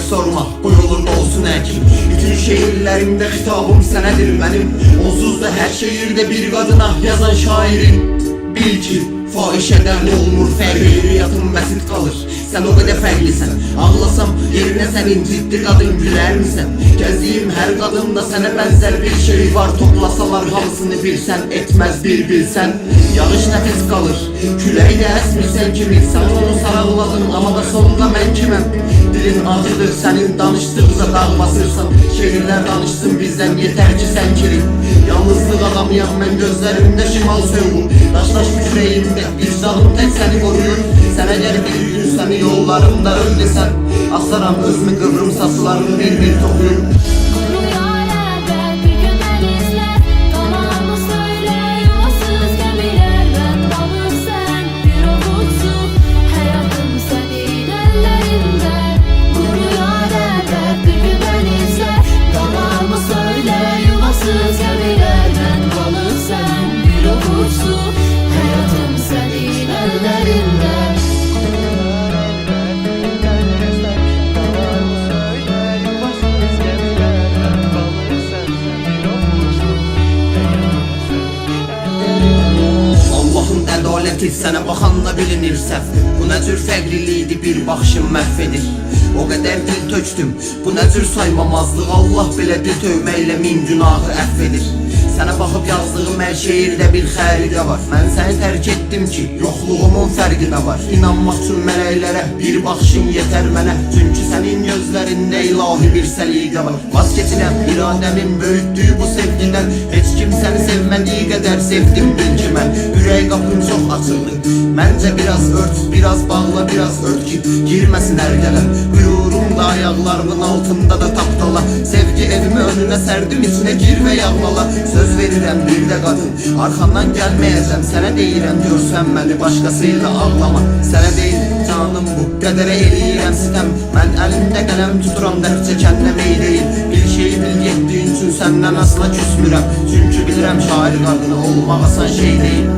sorma, bu yolunda olsun həkim. Bütün şehirlerimde xitabım sənədir mənim. Onsuz da her şehirde bir qadına yazan şairim. Bil ki fahişədən olmur fərq, heyriyyatın bəsit qalır. Sən o qədər fərqlisən, ağlasam yerinə sənin ciddi qadın gülərmisən? Gəzdiyim hər qadında sənə bənzər bir şey var. Toplasalar hamısını bilsən, etməz bir bilsən. Yağış nəfis qalır, külək də əsmirsən kimi. Sən onu sarıqladın, amma da sonunda mən kiməm? Dilin acıdır, sənin danışdıqca dağ basırsan. Şehirlər danışsın bizdən, yetər ki sən kirin. Yalnızlıq adamıyam mən, gözlərimdə şimal sövqüm. Daşlaşmış ürəyimdə, vicdanım tək səni qoruyur. Sənə gəlir bir gün səni yollarımda öldəsən, asaram özümü qıvrım saçlarımı bir toxuyum. Ədalət sənə baxanla bilinir səhv. Bu nə cür fərqlilikdi bir baxışım məhv edir. O qədər dil tökdüm, bu nə cür saymamazlıq. Allah belə dil tövməklə min günahı əfv edir. Sənə baxıb yazdığım hər şeirdə bir xəridə var. Mən səni tərk etdim ki, yoxluğumun fərqinə var. İnanmaq üçün mələklərə bir baxışın yetər mənə. Çünki sənin gözlərində ilahi bir səliqə var. Vaz keçirəm iradəmin böyütdüyü bu sevgidən. Heç kim səni sevmədiyi qədər sevdim bil ki mən. Ürək qapın çox açıldı, məncə biraz ört, biraz bağla, biraz ört ki girməsin hər gələn. Buyurum da ayaqlarımın altında da tapdala. Sevgi evimi önünə sərdim, içinə gir və yağlala. Söz verirəm bir də qadın, arxamdan gəlməyəcəm. Sənə deyirəm görsən məni başqasıyla ağlama. Sənə deyil canım bu qədərə eləyirəm sitəm. Mən əlimdə qələm tuturam dərd çəkənlə meyləyim. Bir şeyi bil getdiyin üçün səndən asla küsmürəm. Çünki bilirəm şair qadını olmaq asan şey deyil.